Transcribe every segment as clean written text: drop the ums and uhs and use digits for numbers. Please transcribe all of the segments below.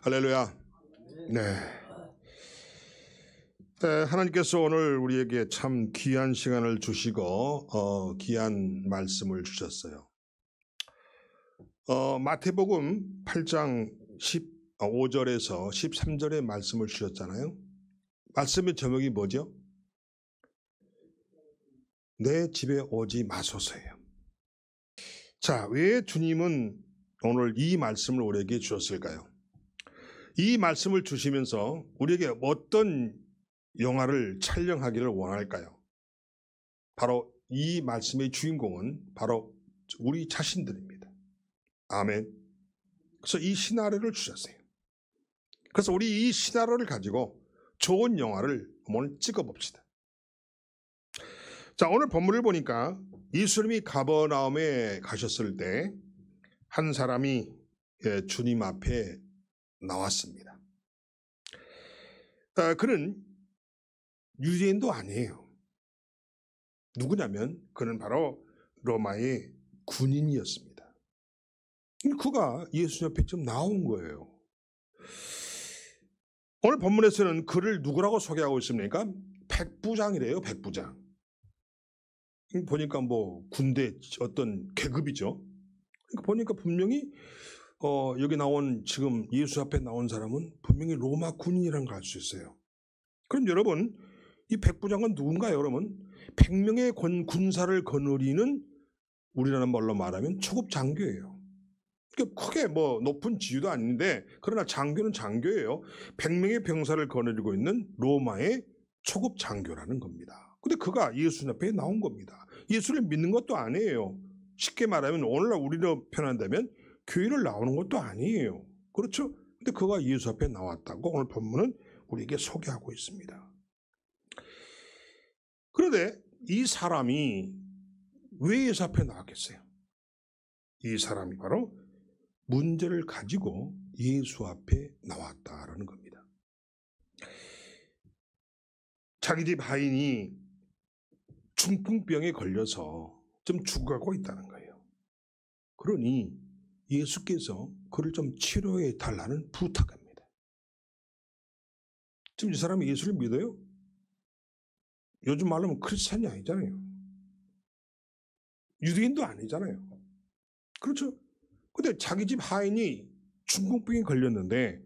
할렐루야. 네. 하나님께서 오늘 우리에게 참 귀한 시간을 주시고 귀한 말씀을 주셨어요. 마태복음 8장 15절에서 13절의 말씀을 주셨잖아요. 말씀의 제목이 뭐죠? 내 집에 오지 마소서예요. 자, 왜 주님은 오늘 이 말씀을 우리에게 주셨을까요? 이 말씀을 주시면서 우리에게 어떤 영화를 촬영하기를 원할까요? 바로 이 말씀의 주인공은 바로 우리 자신들입니다. 아멘. 그래서 이 시나리오를 주셨어요. 그래서 우리 이 시나리오를 가지고 좋은 영화를 오늘 찍어봅시다. 자, 오늘 본문을 보니까 예수님이 가버나움에 가셨을 때 한 사람이 주님 앞에 나왔습니다. 그는 유대인도 아니에요. 누구냐면 그는 바로 로마의 군인이었습니다. 그가 예수 옆에 좀 나온 거예요. 오늘 본문에서는 그를 누구라고 소개하고 있습니까? 백부장이래요. 백부장. 보니까 뭐 군대 어떤 계급이죠. 그러니까 보니까 분명히 여기 나온 지금 예수 앞에 나온 사람은 분명히 로마 군인이라는 걸 알 수 있어요. 그럼 여러분, 이 백부장은 누군가요? 여러분, 100명의 군사를 거느리는 우리나라 말로 말하면 초급 장교예요. 그러니까 크게 뭐 높은 지위도 아닌데 그러나 장교는 장교예요. 100명의 병사를 거느리고 있는 로마의 초급 장교라는 겁니다. 근데 그가 예수 앞에 나온 겁니다. 예수를 믿는 것도 아니에요. 쉽게 말하면 오늘날 우리로 표현한다면 교회를 나오는 것도 아니에요. 그렇죠? 근데 그가 예수 앞에 나왔다고 오늘 본문은 우리에게 소개하고 있습니다. 그런데 이 사람이 왜 예수 앞에 나왔겠어요? 이 사람이 바로 문제를 가지고 예수 앞에 나왔다라는 겁니다. 자기 집 하인이 중풍병에 걸려서 좀 죽어가고 있다는 거예요. 그러니 예수께서 그를 좀 치료해 달라는 부탁합니다. 지금 이 사람이 예수를 믿어요? 요즘 말로 하면 크리스찬이 아니잖아요. 유대인도 아니잖아요. 그렇죠? 근데 자기 집 하인이 중풍병에 걸렸는데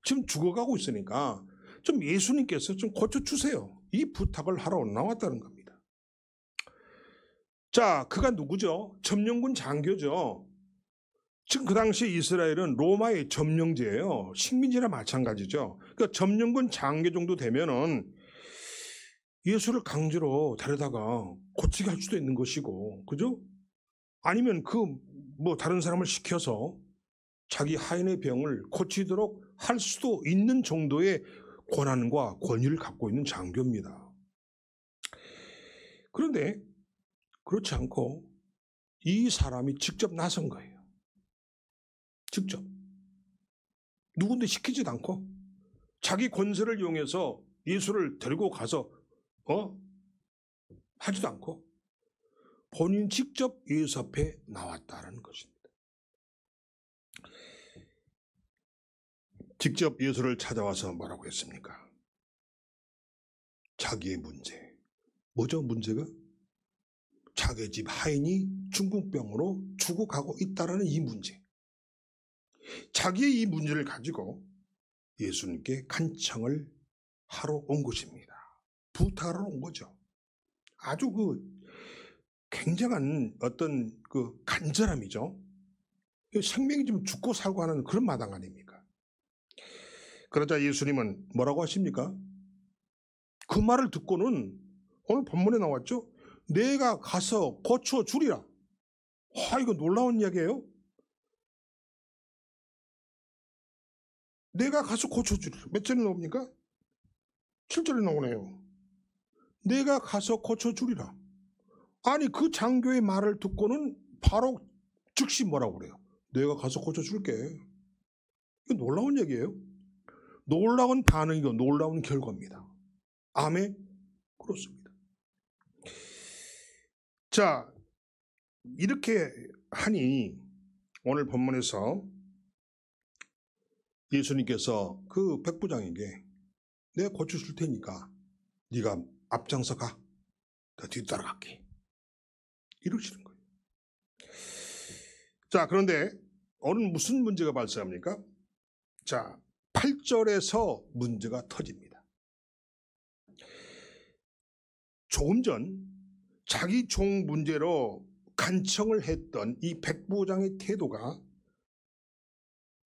지금 죽어가고 있으니까 좀 예수님께서 좀 고쳐주세요. 이 부탁을 하러 나왔다는 겁니다. 자, 그가 누구죠? 점령군 장교죠. 지금 그 당시 이스라엘은 로마의 점령제예요. 식민지나 마찬가지죠. 그러니까 점령군 장교 정도 되면은 예수를 강제로 데려다가 고치게 할 수도 있는 것이고, 그죠? 아니면 뭐 다른 사람을 시켜서 자기 하인의 병을 고치도록 할 수도 있는 정도의 권한과 권위를 갖고 있는 장교입니다. 그런데 그렇지 않고 이 사람이 직접 나선 거예요. 직접. 누군데 시키지도 않고 자기 권세를 이용해서 예수를 데리고 가서 하지도 않고 본인 직접 예수 앞에 나왔다는 것입니다. 직접 예수를 찾아와서 뭐라고 했습니까? 자기의 문제. 뭐죠 문제가? 자기 집 하인이 중풍병으로 죽어가고 있다는 이 문제. 자기의 이 문제를 가지고 예수님께 간청을 하러 온 것입니다. 부탁하러 온 거죠. 아주 굉장한 어떤 간절함이죠. 생명이 좀 죽고 살고 하는 그런 마당 아닙니까? 그러자 예수님은 뭐라고 하십니까? 그 말을 듣고는 오늘 본문에 나왔죠. 내가 가서 고쳐주리라. 이거 놀라운 이야기예요. 내가 가서 고쳐주리라. 몇 절에 나옵니까? 7절에 나오네요. 내가 가서 고쳐주리라. 아니 그 장교의 말을 듣고는 바로 즉시 뭐라고 그래요? 내가 가서 고쳐줄게. 이거 놀라운 얘기예요. 놀라운 반응이고 놀라운 결과입니다. 아멘? 그렇습니다. 자, 이렇게 하니 오늘 본문에서 예수님께서 그 백부장에게 내가 고쳐줄 테니까 네가 앞장서 가. 나 뒤따라갈게. 이러시는 거예요. 자, 그런데 오늘 무슨 문제가 발생합니까? 자, 8절에서 문제가 터집니다. 조금 전 자기 종 문제로 간청을 했던 이 백부장의 태도가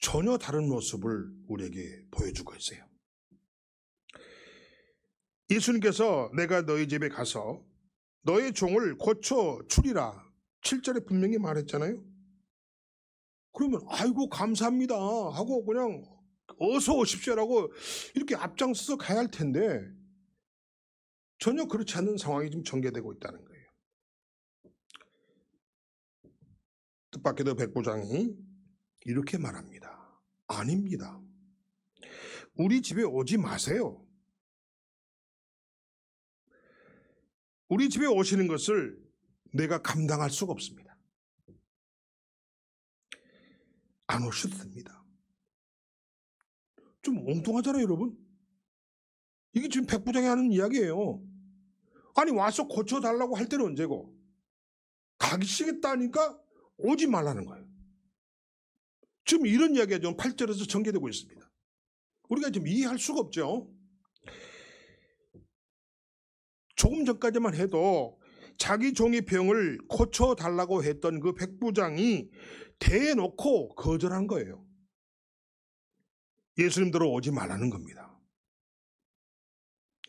전혀 다른 모습을 우리에게 보여주고 있어요. 예수님께서 내가 너희 집에 가서 너의 종을 고쳐 주리라 7절에 분명히 말했잖아요. 그러면 아이고 감사합니다 하고 그냥 어서 오십시오라고 이렇게 앞장서서 가야 할 텐데 전혀 그렇지 않는 상황이 지금 전개되고 있다는 거예요. 뜻밖에도 백부장이 이렇게 말합니다. 아닙니다. 우리 집에 오지 마세요. 우리 집에 오시는 것을 내가 감당할 수가 없습니다. 안 오셔도 됩니다. 좀 엉뚱하잖아요, 여러분. 이게 지금 백부장이 하는 이야기예요. 아니 와서 고쳐달라고 할 때는 언제고 가시겠다니까 오지 말라는 거예요. 지금 이런 이야기가 좀 8절에서 전개되고 있습니다. 우리가 지금 이해할 수가 없죠. 조금 전까지만 해도 자기 종의 병을 고쳐달라고 했던 그 백부장이 대놓고 거절한 거예요. 예수님대로 오지 말라는 겁니다.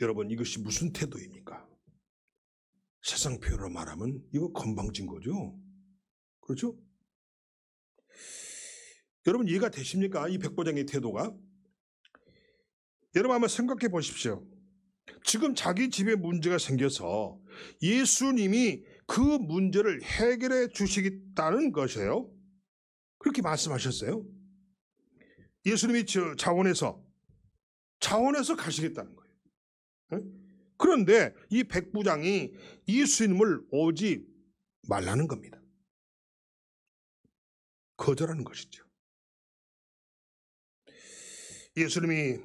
여러분 이것이 무슨 태도입니까? 세상 표현으로 말하면 이거 건방진 거죠. 그렇죠? 여러분 이해가 되십니까? 이 백부장의 태도가? 여러분 한번 생각해 보십시오. 지금 자기 집에 문제가 생겨서 예수님이 그 문제를 해결해 주시겠다는 것이에요. 그렇게 말씀하셨어요. 예수님이 자원해서 가시겠다는 거예요. 그런데 이 백부장이 예수님을 오지 말라는 겁니다. 거절하는 것이죠. 예수님이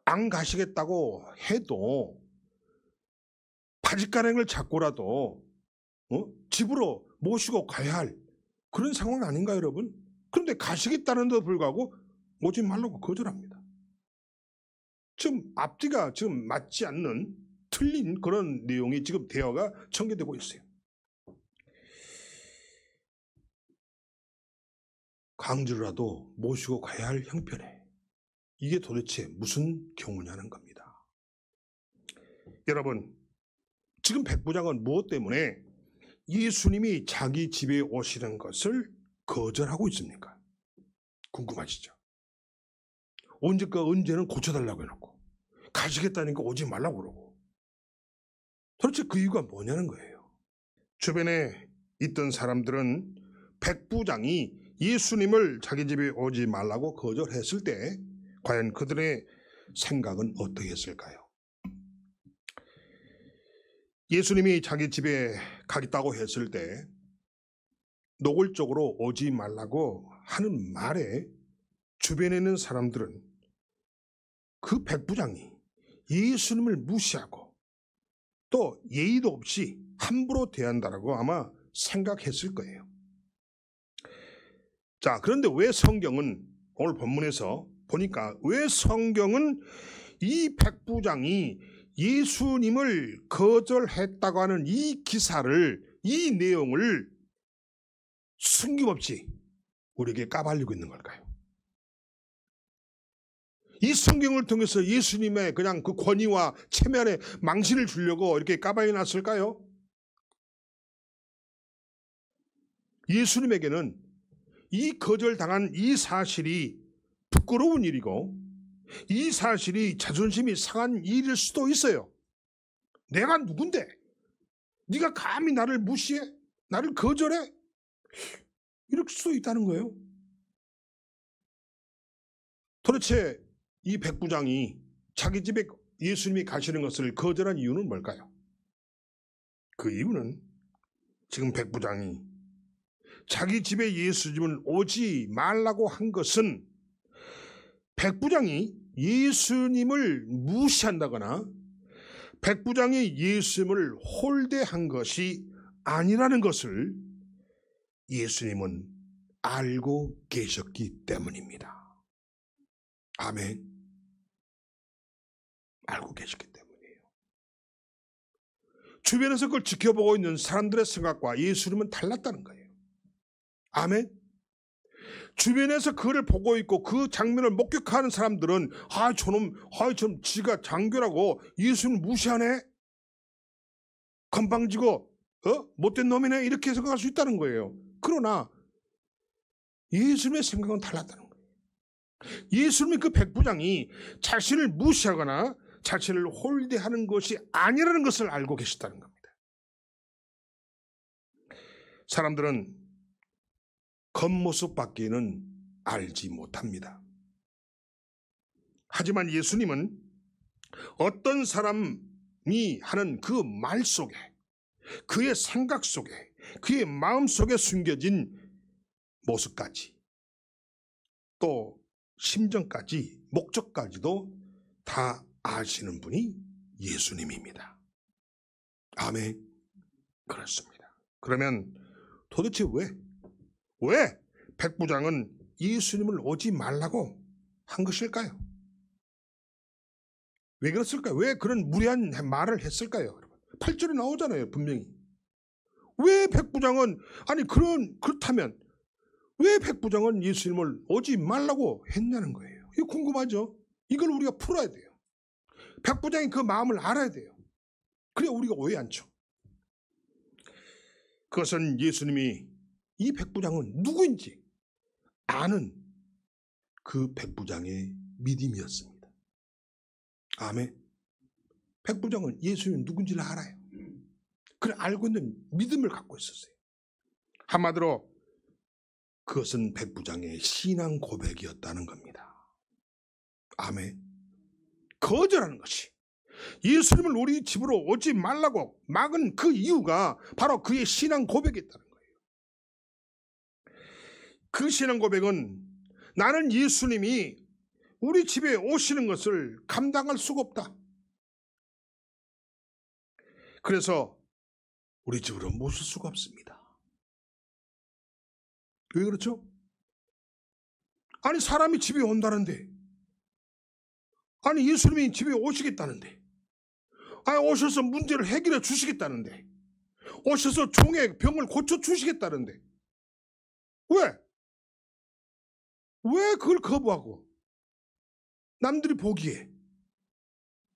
안 가시겠다고 해도 바짓가랑을 잡고라도 집으로 모시고 가야 할 그런 상황 아닌가요, 여러분? 그런데 가시겠다는데도 불구하고 오지 말라고 거절합니다. 지금 앞뒤가 지금 맞지 않는 틀린 그런 내용이 지금 대화가 전개되고 있어요. 강제로라도 모시고 가야 할 형편에 이게 도대체 무슨 경우냐는 겁니다. 여러분, 지금 백부장은 무엇 때문에 예수님이 자기 집에 오시는 것을 거절하고 있습니까? 궁금하시죠? 언제는 고쳐달라고 해놓고 가시겠다니까 오지 말라고 그러고 도대체 그 이유가 뭐냐는 거예요. 주변에 있던 사람들은 백부장이 예수님을 자기 집에 오지 말라고 거절했을 때 과연 그들의 생각은 어떻게 했을까요? 예수님이 자기 집에 가겠다고 했을 때 노골적으로 오지 말라고 하는 말에 주변에 있는 사람들은 그 백부장이 예수님을 무시하고 또 예의도 없이 함부로 대한다라고 아마 생각했을 거예요. 자, 그런데 왜 성경은 오늘 본문에서 보니까 왜 성경은 이 백부장이 예수님을 거절했다고 하는 이 기사를, 이 내용을 숨김없이 우리에게 까발리고 있는 걸까요? 이 성경을 통해서 예수님의 그냥 그 권위와 체면에 망신을 주려고 이렇게 까발려 놨을까요? 예수님에게는 이 거절당한 이 사실이 부끄러운 일이고 이 사실이 자존심이 상한 일일 수도 있어요. 내가 누군데? 네가 감히 나를 무시해? 나를 거절해? 이럴 수도 있다는 거예요. 도대체 이 백부장이 자기 집에 예수님이 가시는 것을 거절한 이유는 뭘까요? 그 이유는 지금 백부장이 자기 집에 예수님을 오지 말라고 한 것은 백부장이 예수님을 무시한다거나 백부장이 예수님을 홀대한 것이 아니라는 것을 예수님은 알고 계셨기 때문입니다. 아멘. 알고 계셨기 때문이에요. 주변에서 그걸 지켜보고 있는 사람들의 생각과 예수님은 달랐다는 거예요. 아멘. 주변에서 그를 보고 있고 그 장면을 목격하는 사람들은 저놈 지가 장교라고 예수님을 무시하네, 건방지고 못된 놈이네, 이렇게 생각할 수 있다는 거예요. 그러나 예수님의 생각은 달랐다는 거예요. 예수님이 그 백부장이 자신을 무시하거나 자신을 홀대하는 것이 아니라는 것을 알고 계셨다는 겁니다. 사람들은 겉모습밖에는 알지 못합니다. 하지만 예수님은 어떤 사람이 하는 그 말 속에, 그의 생각 속에, 그의 마음 속에 숨겨진 모습까지, 또 심정까지, 목적까지도 다 아시는 분이 예수님입니다. 아멘. 그렇습니다. 그러면 도대체 왜 백부장은 예수님을 오지 말라고 한 것일까요? 왜 그랬을까요? 왜 그런 무리한 말을 했을까요? 8절에 나오잖아요, 분명히. 왜 백부장은, 그렇다면 왜 백부장은 예수님을 오지 말라고 했냐는 거예요. 이거 궁금하죠? 이걸 우리가 풀어야 돼요. 백부장이 그 마음을 알아야 돼요. 그래야 우리가 오해 않죠. 그것은 예수님이 이 백부장은 누구인지 아는 그 백부장의 믿음이었습니다. 아멘. 백부장은 예수님이 누군지를 알아요. 그래, 알고 있는 믿음을 갖고 있었어요. 한마디로 그것은 백부장의 신앙 고백이었다는 겁니다. 아멘. 거절하는 것이, 예수님을 우리 집으로 오지 말라고 막은 그 이유가 바로 그의 신앙 고백이었다는 거예요. 그 신앙 고백은 나는 예수님이 우리 집에 오시는 것을 감당할 수가 없다. 그래서 우리 집으로 모실 수가 없습니다. 왜 그렇죠? 아니, 사람이 집에 온다는데, 아니 예수님이 집에 오시겠다는데, 아니 오셔서 문제를 해결해 주시겠다는데, 오셔서 종의 병을 고쳐 주시겠다는데 왜 그걸 거부하고 남들이 보기에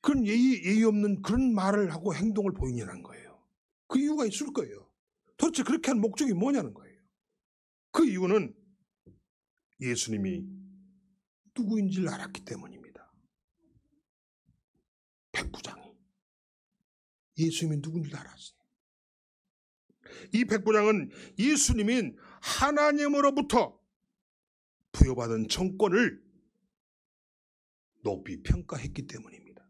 그런 예의 없는 그런 말을 하고 행동을 보이냐는 거예요. 그 이유가 있을 거예요. 도대체 그렇게 한 목적이 뭐냐는 거예요. 그 이유는 예수님이 누구인지를 알았기 때문입니다. 백부장이 예수님이 누군지를 알았어요. 이 백부장은 예수님인 하나님으로부터 부여받은 정권을 높이 평가했기 때문입니다.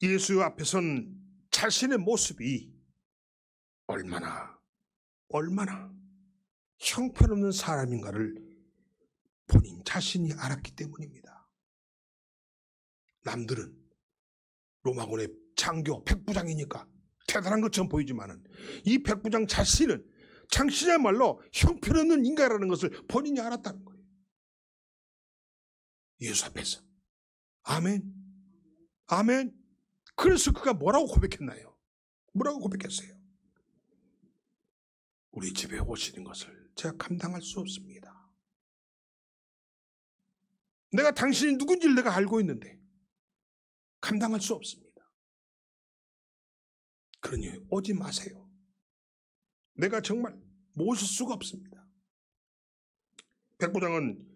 예수 앞에선 자신의 모습이 얼마나 형편없는 사람인가를 본인 자신이 알았기 때문입니다. 남들은 로마군의 장교 백부장이니까 대단한 것처럼 보이지만은 이 백부장 자신은 당신이야말로 형편없는 인간이라는 것을 본인이 알았다는 거예요. 예수 앞에서. 아멘. 아멘. 그래서 그가 뭐라고 고백했나요? 뭐라고 고백했어요? 우리 집에 오시는 것을 제가 감당할 수 없습니다. 내가 당신이 누군지를 내가 알고 있는데 감당할 수 없습니다. 그러니 오지 마세요. 내가 정말 모실 수가 없습니다. 백부장은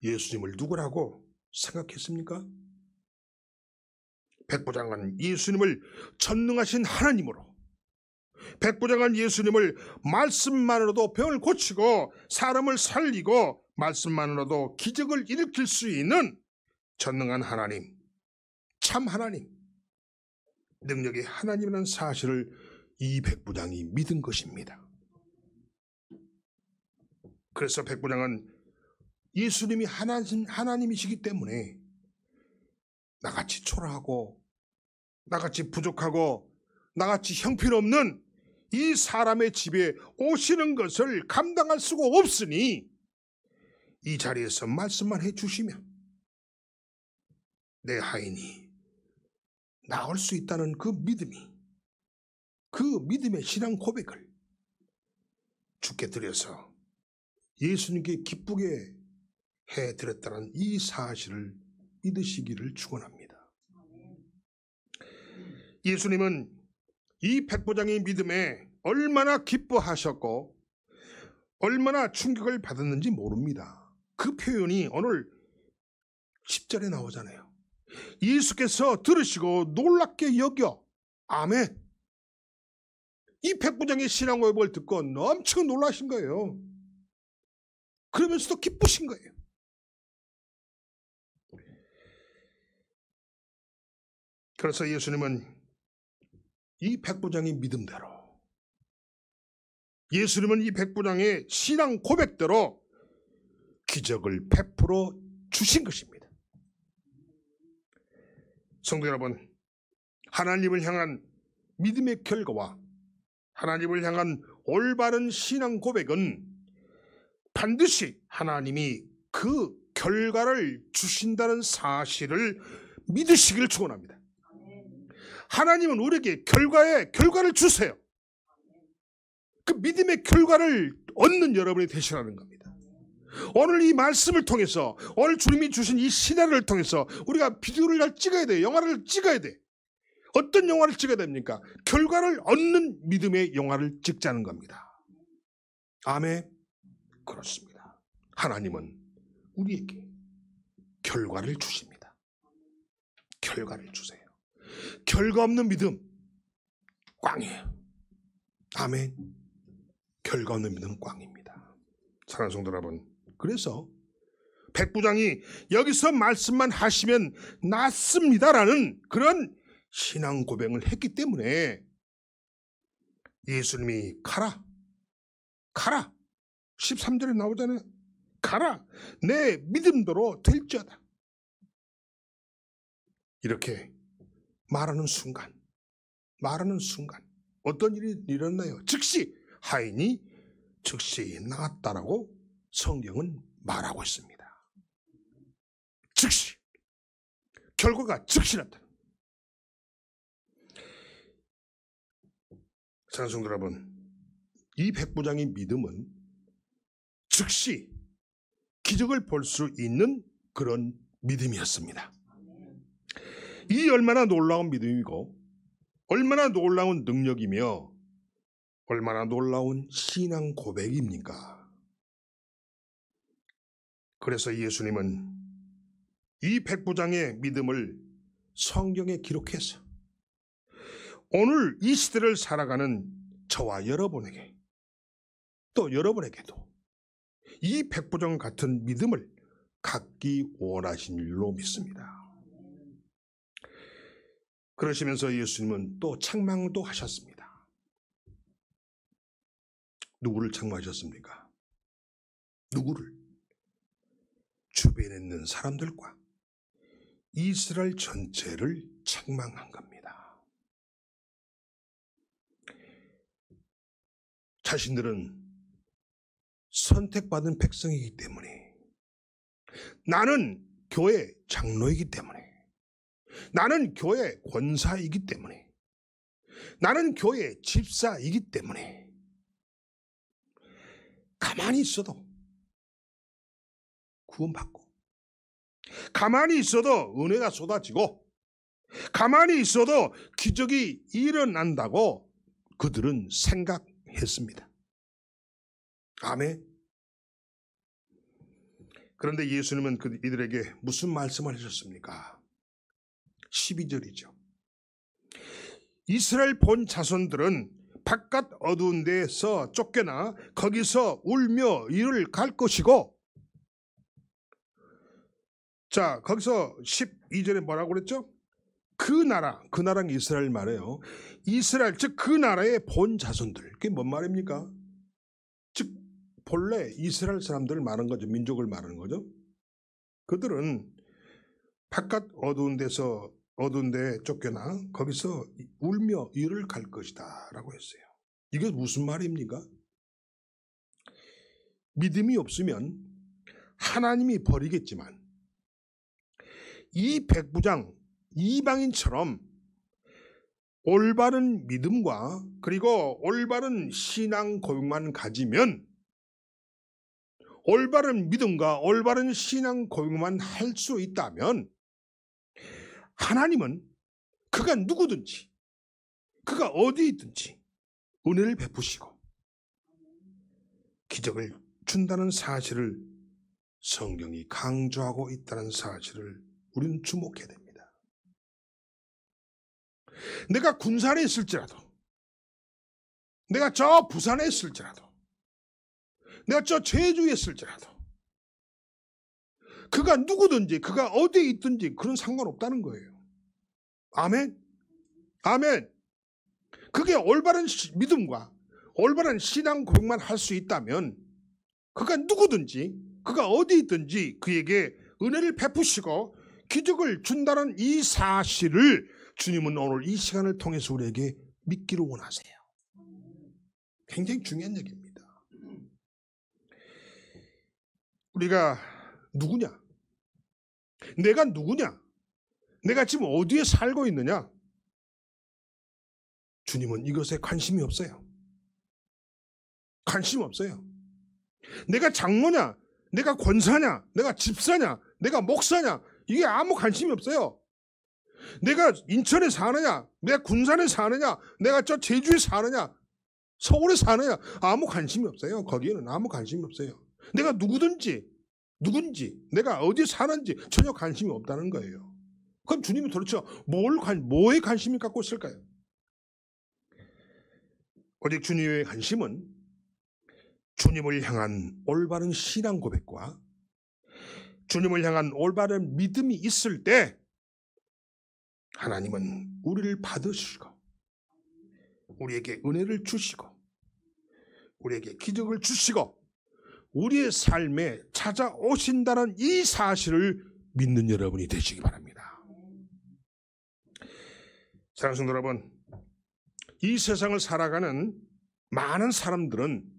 예수님을 누구라고 생각했습니까? 백부장은 예수님을 전능하신 하나님으로, 백부장은 예수님을 말씀만으로도 병을 고치고 사람을 살리고 말씀만으로도 기적을 일으킬 수 있는 전능한 하나님, 참 하나님, 능력의 하나님이라는 사실을 이 백부장이 믿은 것입니다. 그래서 백부장은 예수님이 하나님이시기 때문에 나같이 초라하고 나같이 부족하고 나같이 형편없는 이 사람의 집에 오시는 것을 감당할 수가 없으니 이 자리에서 말씀만 해주시면 내 하인이 나올 수 있다는 그 믿음의 신앙 고백을 주께 드려서 예수님께 기쁘게 해드렸다는 이 사실을 믿으시기를 축원합니다. 예수님은 이 백부장의 믿음에 얼마나 기뻐하셨고 얼마나 충격을 받았는지 모릅니다. 그 표현이 오늘 10절에 나오잖아요. 예수께서 들으시고 놀랍게 여겨. 아멘. 이 백부장의 신앙 고백을 듣고 엄청 놀라신 거예요. 그러면서도 기쁘신 거예요. 그래서 예수님은 이 백부장의 믿음대로, 예수님은 이 백부장의 신앙 고백대로 기적을 베풀어 주신 것입니다. 성도 여러분, 하나님을 향한 믿음의 결과와 하나님을 향한 올바른 신앙 고백은 반드시 하나님이 그 결과를 주신다는 사실을 믿으시기를 축원합니다. 하나님은 우리에게 결과를 주세요. 그 믿음의 결과를 얻는 여러분이 되시라는 겁니다. 오늘 이 말씀을 통해서, 오늘 주님이 주신 이 시나리오를 통해서 우리가 비디오를 잘 찍어야 돼요. 영화를 찍어야 돼. 어떤 영화를 찍어야 됩니까? 결과를 얻는 믿음의 영화를 찍자는 겁니다. 아멘. 그렇습니다. 하나님은 우리에게 결과를 주십니다. 결과를 주세요. 결과 없는 믿음 꽝이에요. 아멘. 결과 없는 믿음 꽝입니다. 사랑하는 성도 여러분, 그래서 백부장이 여기서 말씀만 하시면 낫습니다라는 그런 신앙 고백을 했기 때문에 예수님이 가라 13절에 나오잖아요. 가라, 내 믿음대로 될지어다. 이렇게 말하는 순간 어떤 일이 일어나요? 즉시 하인이 즉시 나았다라고 성경은 말하고 있습니다. 즉시, 결과가 즉시 나타나. 사랑하는 성도 여러분, 이 백부장의 믿음은 즉시 기적을 볼 수 있는 그런 믿음이었습니다. 이 얼마나 놀라운 믿음이고 얼마나 놀라운 능력이며 얼마나 놀라운 신앙 고백입니까? 그래서 예수님은 이 백부장의 믿음을 성경에 기록해서 오늘 이 시대를 살아가는 저와 여러분에게, 또 여러분에게도 이 백부장 같은 믿음을 갖기 원하신 일로 믿습니다. 그러시면서 예수님은 또 책망도 하셨습니다. 누구를 책망하셨습니까? 누구를? 주변에 있는 사람들과 이스라엘 전체를 책망한 겁니다. 자신들은 선택받은 백성이기 때문에, 나는 교회 장로이기 때문에, 나는 교회 권사이기 때문에, 나는 교회 집사이기 때문에 가만히 있어도 구원받고, 가만히 있어도 은혜가 쏟아지고, 가만히 있어도 기적이 일어난다고 그들은 생각했습니다. 아멘. 그런데 예수님은 이들에게 무슨 말씀을 하셨습니까? 12절이죠. 이스라엘 본 자손들은 바깥 어두운 데서 쫓겨나 거기서 울며 이를 갈 것이고, 자, 거기서 12절에 뭐라고 그랬죠? 그 나라는 이스라엘 말이에요. 이스라엘, 즉 그 나라의 본 자손들. 그게 뭔 말입니까? 즉 본래 이스라엘 사람들을 말하는 거죠. 민족을 말하는 거죠. 그들은 바깥 어두운 데 쫓겨나 거기서 울며 이를 갈 것이다 라고 했어요. 이게 무슨 말입니까? 믿음이 없으면 하나님이 버리겠지만 이 백부장 이방인처럼 올바른 믿음과 그리고 올바른 신앙 고백만 가지면, 올바른 믿음과 올바른 신앙 고백만 할 수 있다면 하나님은 그가 누구든지 그가 어디 있든지 은혜를 베푸시고 기적을 준다는 사실을 성경이 강조하고 있다는 사실을 우리는 주목해야 됩니다. 내가 군산에 있을지라도, 내가 저 부산에 있을지라도, 내가 저 제주에 있을지라도 그가 누구든지 그가 어디에 있든지 그런 상관없다는 거예요. 아멘. 아멘. 그게 올바른 믿음과 올바른 신앙 고백만 할 수 있다면 그가 누구든지 그가 어디 있든지 그에게 은혜를 베푸시고 기적을 준다는 이 사실을 주님은 오늘 이 시간을 통해서 우리에게 믿기를 원하세요. 굉장히 중요한 얘기입니다. 우리가 누구냐? 내가 누구냐? 내가 지금 어디에 살고 있느냐? 주님은 이것에 관심이 없어요. 관심 없어요. 내가 장로냐? 내가 권사냐? 내가 집사냐? 내가 목사냐? 이게 아무 관심이 없어요. 내가 인천에 사느냐? 내가 군산에 사느냐? 내가 저 제주에 사느냐? 서울에 사느냐? 아무 관심이 없어요. 거기에는 아무 관심이 없어요. 내가 누구든지 누군지 내가 어디 사는지 전혀 관심이 없다는 거예요. 그럼 주님이 도대체 뭐에 관심을 갖고 있을까요? 오직 주님의 관심은 주님을 향한 올바른 신앙 고백과 주님을 향한 올바른 믿음이 있을 때 하나님은 우리를 받으시고 우리에게 은혜를 주시고 우리에게 기적을 주시고 우리의 삶에 찾아오신다는 이 사실을 믿는 여러분이 되시기 바랍니다. 사랑하는 성도 여러분, 이 세상을 살아가는 많은 사람들은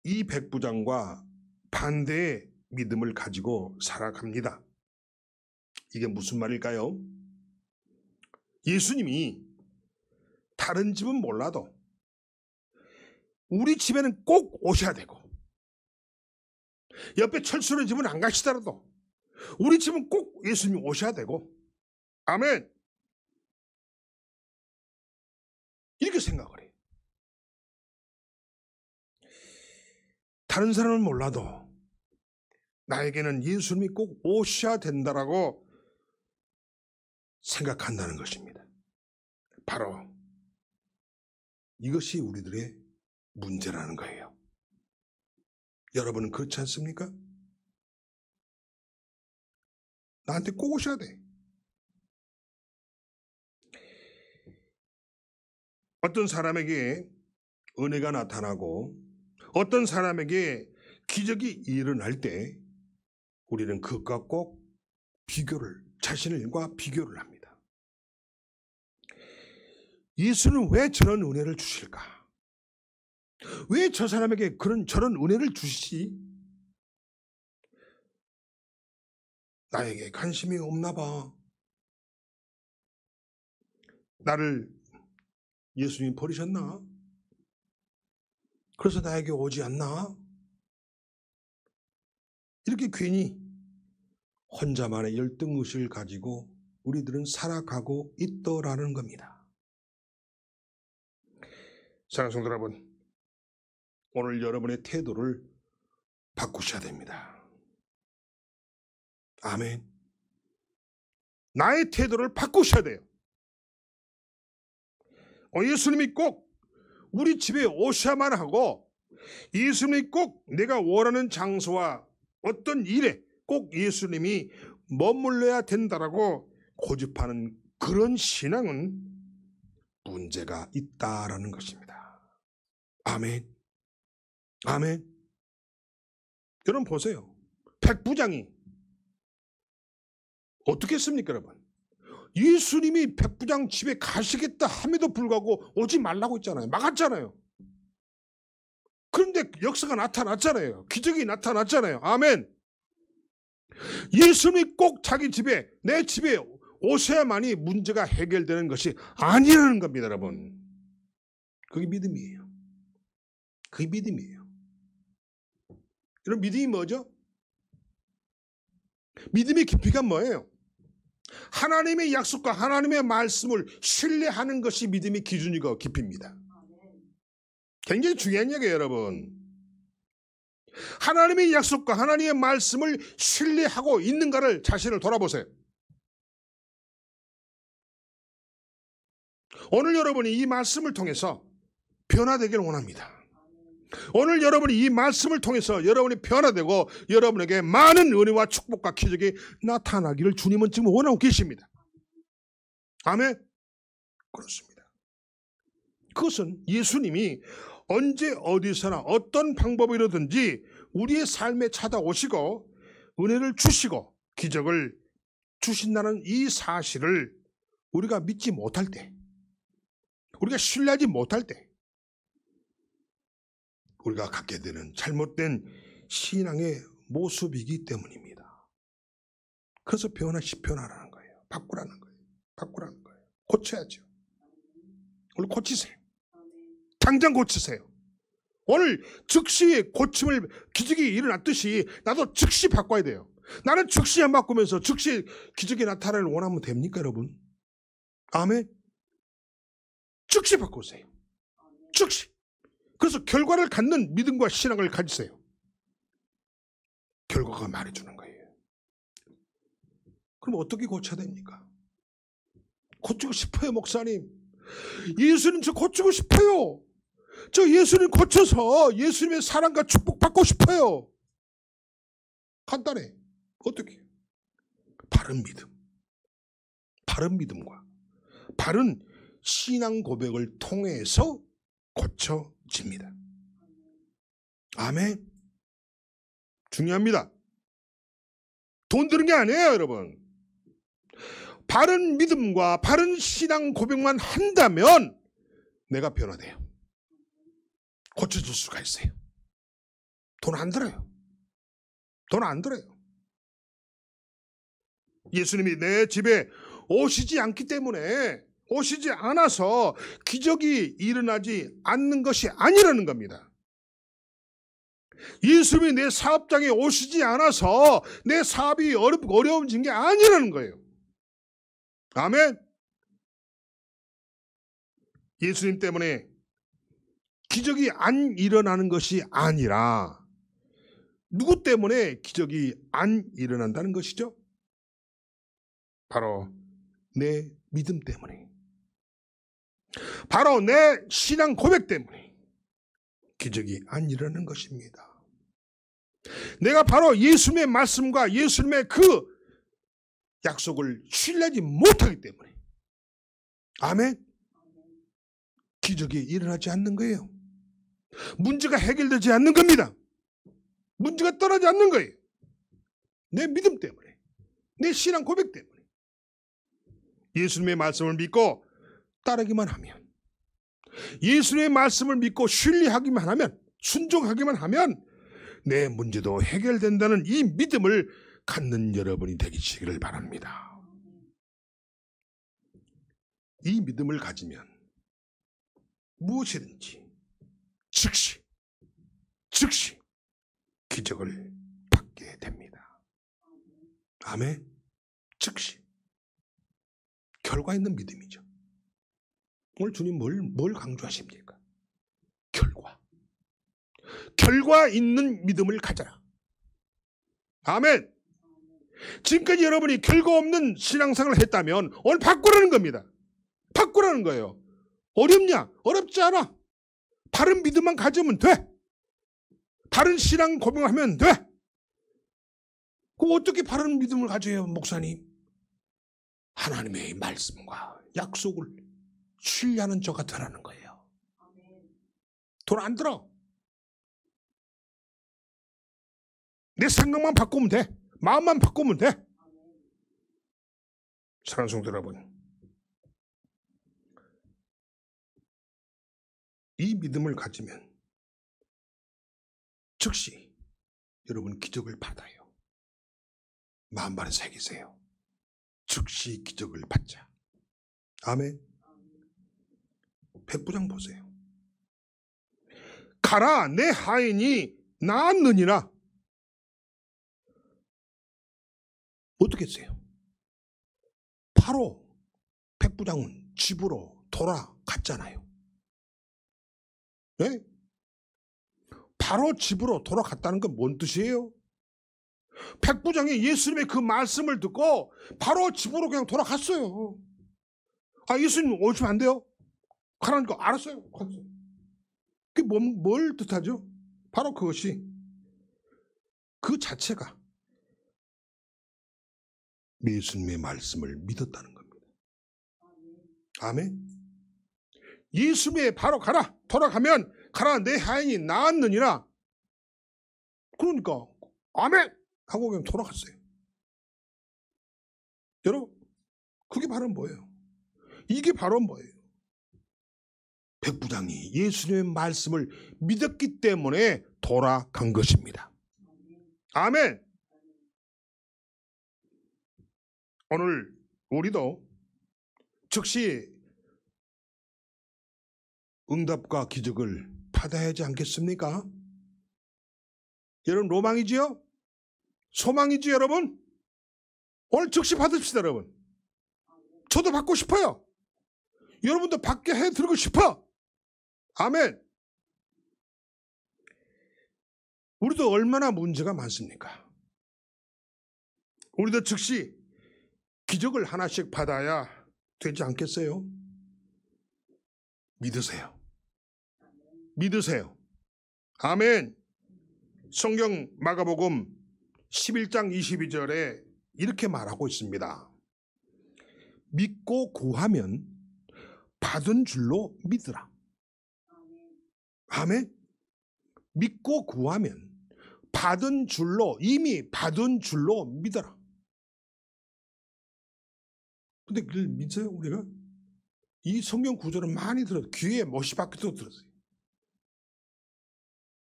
이 백부장과 반대의 믿음을 가지고 살아갑니다. 이게 무슨 말일까요? 예수님이 다른 집은 몰라도 우리 집에는 꼭 오셔야 되고 옆에 철수의 집은 안 가시더라도 우리 집은 꼭 예수님이 오셔야 되고, 아멘, 이렇게 생각을 해요. 다른 사람은 몰라도 나에게는 예수님이 꼭 오셔야 된다라고 생각한다는 것입니다. 바로 이것이 우리들의 문제라는 거예요. 여러분은 그렇지 않습니까? 나한테 꼭 오셔야 돼. 어떤 사람에게 은혜가 나타나고 어떤 사람에게 기적이 일어날 때 우리는 그것과 꼭 자신과 비교를 합니다. 예수는 왜 저런 은혜를 주실까? 왜 저 사람에게 저런 은혜를 주시지? 나에게 관심이 없나 봐. 나를 예수님이 버리셨나? 그래서 나에게 오지 않나? 이렇게 괜히 혼자만의 열등의식을 가지고 우리들은 살아가고 있더라는 겁니다. 사랑하는 성도 여러분, 오늘 여러분의 태도를 바꾸셔야 됩니다. 아멘. 나의 태도를 바꾸셔야 돼요. 예수님이 꼭 우리 집에 오셔야만 하고 예수님이 꼭 내가 원하는 장소와 어떤 일에 꼭 예수님이 머물러야 된다라고 고집하는 그런 신앙은 문제가 있다라는 것입니다. 아멘. 아멘. 여러분 보세요. 백부장이 어떻게 했습니까, 여러분? 예수님이 백부장 집에 가시겠다 함에도 불구하고 오지 말라고 했잖아요. 막았잖아요. 그런데 역사가 나타났잖아요. 기적이 나타났잖아요. 아멘. 예수님이 꼭 자기 집에, 내 집에 오셔야만이 문제가 해결되는 것이 아니라는 겁니다, 여러분. 그게 믿음이에요. 그게 믿음이에요. 여러분, 믿음이 뭐죠? 믿음의 깊이가 뭐예요? 하나님의 약속과 하나님의 말씀을 신뢰하는 것이 믿음의 기준이고 깊이입니다. 굉장히 중요한 얘기예요, 여러분. 하나님의 약속과 하나님의 말씀을 신뢰하고 있는가를 자신을 돌아보세요. 오늘 여러분이 이 말씀을 통해서 변화되기를 원합니다. 오늘 여러분이 이 말씀을 통해서 여러분이 변화되고 여러분에게 많은 은혜와 축복과 기적이 나타나기를 주님은 지금 원하고 계십니다. 아멘. 그렇습니다. 그것은 예수님이 언제 어디서나 어떤 방법으로든지 우리의 삶에 찾아오시고 은혜를 주시고 기적을 주신다는 이 사실을 우리가 믿지 못할 때, 우리가 신뢰하지 못할 때 우리가 갖게 되는 잘못된 신앙의 모습이기 때문입니다. 그래서 변화라는 거예요. 바꾸라는 거예요. 바꾸라는 거예요. 고쳐야죠. 오늘 고치세요. 당장 고치세요. 오늘 즉시 고침을, 기적이 일어났듯이 나도 즉시 바꿔야 돼요. 나는 즉시 안 바꾸면서 즉시 기적이 나타나를 원하면 됩니까, 여러분? 아멘. 즉시 바꾸세요. 즉시. 그래서 결과를 갖는 믿음과 신앙을 가지세요. 결과가 말해주는 거예요. 그럼 어떻게 고쳐야 됩니까? 고치고 싶어요, 목사님. 예수님 저 고치고 싶어요. 저 예수님 고쳐서 예수님의 사랑과 축복 받고 싶어요. 간단해. 어떻게? 바른 믿음. 바른 믿음과 바른 신앙 고백을 통해서 고쳐집니다. 아멘. 중요합니다. 돈 드는 게 아니에요, 여러분. 바른 믿음과 바른 신앙 고백만 한다면 내가 변화돼요. 고쳐줄 수가 있어요. 돈 안 들어요. 돈 안 들어요. 예수님이 내 집에 오시지 않기 때문에, 오시지 않아서 기적이 일어나지 않는 것이 아니라는 겁니다. 예수님이 내 사업장에 오시지 않아서 내 사업이 어려워진 게 아니라는 거예요. 아멘. 예수님 때문에 기적이 안 일어나는 것이 아니라 누구 때문에 기적이 안 일어난다는 것이죠? 바로 내 믿음 때문에, 바로 내 신앙 고백 때문에 기적이 안 일어나는 것입니다. 내가 바로 예수님의 말씀과 예수님의 그 약속을 신뢰하지 못하기 때문에, 아멘, 기적이 일어나지 않는 거예요. 문제가 해결되지 않는 겁니다. 문제가 떠나지 않는 거예요. 내 믿음 때문에, 내 신앙 고백 때문에. 예수님의 말씀을 믿고 따르기만 하면, 예수님의 말씀을 믿고 신뢰하기만 하면, 순종하기만 하면 내 문제도 해결된다는 이 믿음을 갖는 여러분이 되시기를 바랍니다. 이 믿음을 가지면 무엇이든지 즉시 기적을 받게 됩니다. 아멘. 즉시. 결과 있는 믿음이죠. 오늘 주님 뭘 강조하십니까? 결과 있는 믿음을 가져라. 아멘. 지금까지 여러분이 결과 없는 신앙생활을 했다면 오늘 바꾸라는 겁니다. 바꾸라는 거예요. 어렵냐? 어렵지 않아. 바른 믿음만 가지면 돼. 바른 신앙 고백을 하면 돼. 그럼 어떻게 바른 믿음을 가져요, 목사님? 하나님의 말씀과 약속을 신뢰하는 저가 되라는 거예요. 돈 안 들어. 내 생각만 바꾸면 돼. 마음만 바꾸면 돼. 사랑하는 성도 여러분, 이 믿음을 가지면 즉시 여러분 기적을 받아요. 마음만에 새기세요. 즉시 기적을 받자. 아멘. 백부장 보세요. 가라, 내 하인이 나았느니라. 어떻게 했어요? 바로 백부장은 집으로 돌아갔잖아요. 네? 바로 집으로 돌아갔다는 건 뭔 뜻이에요? 백부장이 예수님의 그 말씀을 듣고 바로 집으로 그냥 돌아갔어요. 아, 예수님 오시면 안 돼요? 가라니까 알았어요. 갔어요. 그게 뭘 뜻하죠? 바로 그것이, 그 자체가 예수님의 말씀을 믿었다는 겁니다. 아멘. 예수님의 바로 가라, 돌아가면 가라, 내 하인이 나았느니라. 그러니까 아멘 하고 그냥 돌아갔어요. 여러분, 그게 바로 뭐예요? 이게 바로 뭐예요? 백부장이 예수님의 말씀을 믿었기 때문에 돌아간 것입니다. 아멘. 오늘 우리도 즉시 응답과 기적을 받아야 하지 않겠습니까? 여러분, 로망이지요? 소망이지요, 여러분? 오늘 즉시 받읍시다, 여러분. 저도 받고 싶어요. 여러분도 받게 해드리고 싶어. 아멘. 우리도 얼마나 문제가 많습니까? 우리도 즉시 기적을 하나씩 받아야 되지 않겠어요? 믿으세요. 믿으세요. 아멘. 성경 마가복음 11장 22절에 이렇게 말하고 있습니다. 믿고 구하면 받은 줄로 믿으라. 아멘. 믿고 구하면 받은 줄로, 이미 받은 줄로 믿어라. 근데 그걸 믿어요, 우리가? 이 성경 구절은 많이 들었어요. 귀에 못이 박혀도 들었어요.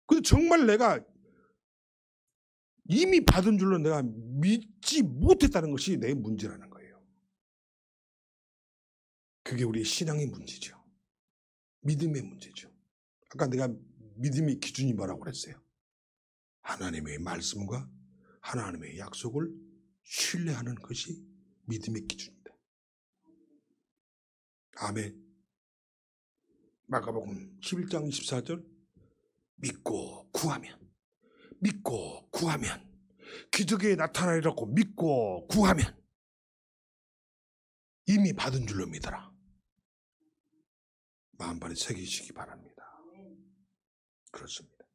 근데 정말 내가 이미 받은 줄로 내가 믿지 못했다는 것이 내 문제라는 거예요. 그게 우리의 신앙의 문제죠. 믿음의 문제죠. 아까 내가 믿음의 기준이 뭐라고 그랬어요? 하나님의 말씀과 하나님의 약속을 신뢰하는 것이 믿음의 기준입니다. 아멘. 마가복음 11장 24절, 믿고 구하면 기적이 나타나리라고 믿고 구하면 이미 받은 줄로 믿어라. 마음판에 새기시기 바랍니다. 그렇습니다.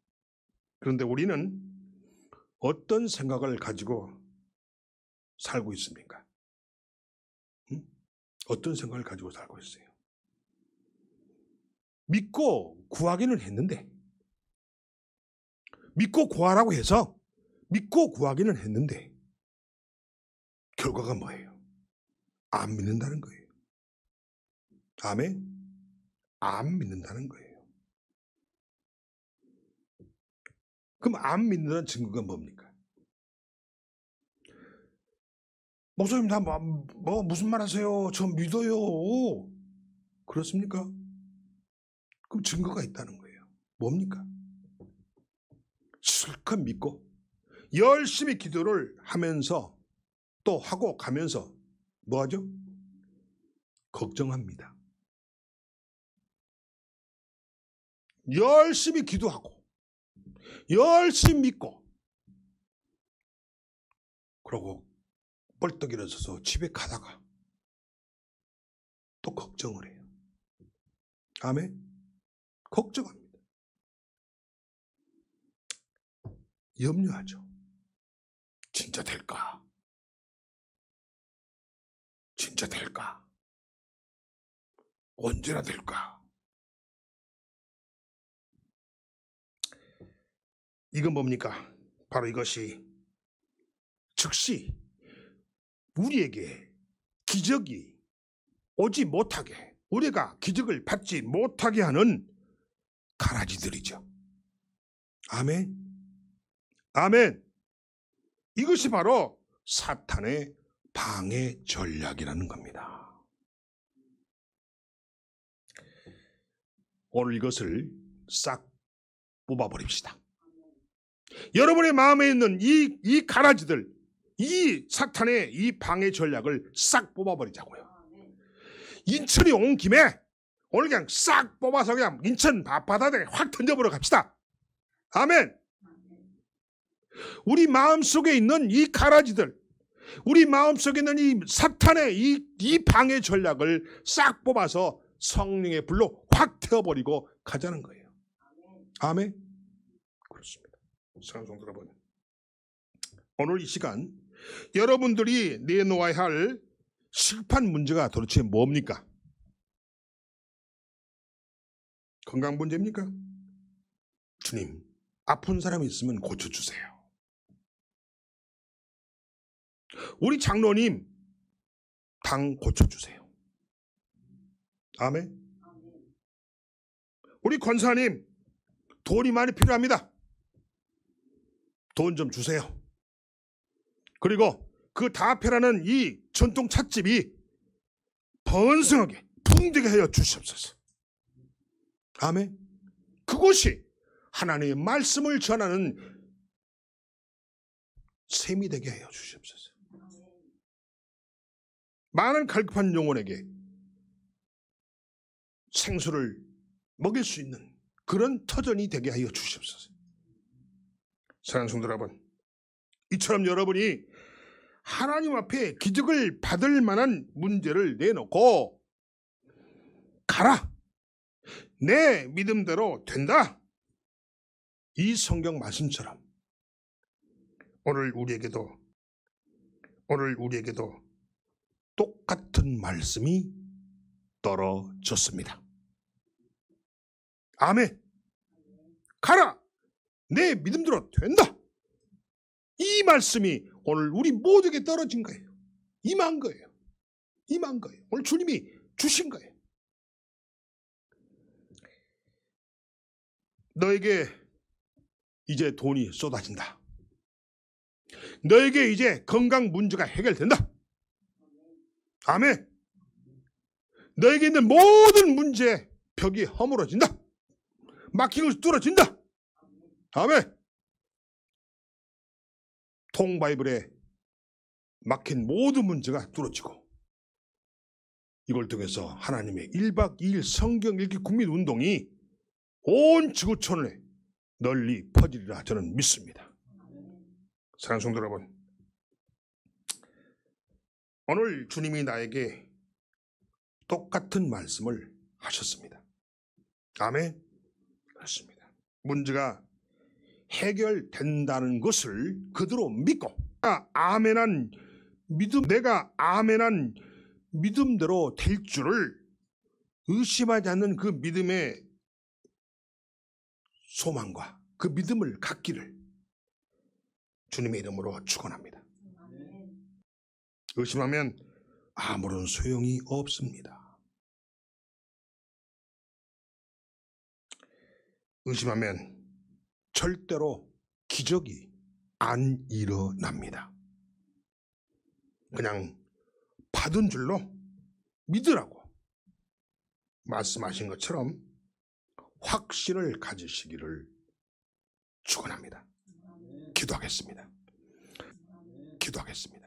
그런데 우리는 어떤 생각을 가지고 살고 있습니까? 어떤 생각을 가지고 살고 있어요? 믿고 구하기는 했는데, 믿고 구하라고 해서 믿고 구하기는 했는데 결과가 뭐예요? 안 믿는다는 거예요. 아멘? 안 믿는다는 거예요. 그럼 안 믿는다는 증거가 뭡니까? 목사님, 나 무슨 말 하세요? 저 믿어요. 그렇습니까? 그럼 증거가 있다는 거예요. 뭡니까? 실컷 믿고 열심히 기도를 하면서 또 하고 가면서 뭐 하죠? 걱정합니다. 열심히 기도하고 열심히 믿고 그러고 벌떡 일어서서 집에 가다가 또 걱정을 해요. 아멘? 걱정합니다. 염려하죠. 진짜 될까? 진짜 될까? 언제나 될까? 이건 뭡니까? 바로 이것이 즉시 우리에게 기적이 오지 못하게, 우리가 기적을 받지 못하게 하는 가라지들이죠. 아멘. 아멘. 이것이 바로 사탄의 방해 전략이라는 겁니다. 오늘 이것을 싹 뽑아버립시다. 여러분의 마음에 있는 이 가라지들, 이 사탄의 이 방해 전략을 싹 뽑아버리자고요. 인천이 온 김에 오늘 그냥 싹 뽑아서 그냥 인천 바다에 확 던져버려 갑시다. 아멘. 우리 마음속에 있는 이 가라지들, 우리 마음속에 있는 이 사탄의 이 방해 전략을 싹 뽑아서 성령의 불로 확 태워버리고 가자는 거예요. 아멘. 그렇습니다. 사랑하는 성도 여러분, 오늘 이 시간 여러분들이 내놓아야 할 시급한 문제가 도대체 뭡니까? 건강 문제입니까? 주님, 아픈 사람이 있으면 고쳐주세요. 우리 장로님, 당 고쳐주세요. 아멘. 우리 권사님, 돈이 많이 필요합니다. 돈 좀 주세요. 그리고 그 다페라는 이 전통 찻집이 번성하게 풍되게 하여 주시옵소서. 아멘. 그곳이 하나님의 말씀을 전하는 셈이 되게 하여 주시옵소서. 많은 갈급한 영혼에게 생수를 먹일 수 있는 그런 터전이 되게 하여 주시옵소서. 사랑하는 성도 여러분, 이처럼 여러분이 하나님 앞에 기적을 받을 만한 문제를 내놓고 가라, 내 믿음대로 된다, 이 성경 말씀처럼 오늘 우리에게도 똑같은 말씀이 떨어졌습니다. 아멘. 가라, 내 믿음대로 된다, 이 말씀이 오늘 우리 모두에게 떨어진 거예요. 임한 거예요. 임한 거예요. 오늘 주님이 주신 거예요. 너에게 이제 돈이 쏟아진다. 너에게 이제 건강 문제가 해결된다. 아멘. 너에게 있는 모든 문제 벽이 허물어진다. 막힌 것이 뚫어진다. 아멘. 통바이블에 막힌 모든 문제가 뚫어지고, 이걸 통해서 하나님의 1박 2일 성경 읽기 국민 운동이 온 지구촌에 널리 퍼지리라 저는 믿습니다. 사랑하는 성도 여러분, 오늘 주님이 나에게 똑같은 말씀을 하셨습니다. 아멘. 그렇습니다. 문제가 해결된다는 것을 그대로 믿고, 내가 아멘한 믿음대로 될 줄을 의심하지 않는 그 믿음의 소망과 그 믿음을 갖기를 주님의 이름으로 축원합니다. 의심하면 아무런 소용이 없습니다. 의심하면 절대로 기적이 안 일어납니다. 그냥 받은 줄로 믿으라고 말씀하신 것처럼 확신을 가지시기를 축원합니다. 기도하겠습니다. 기도하겠습니다.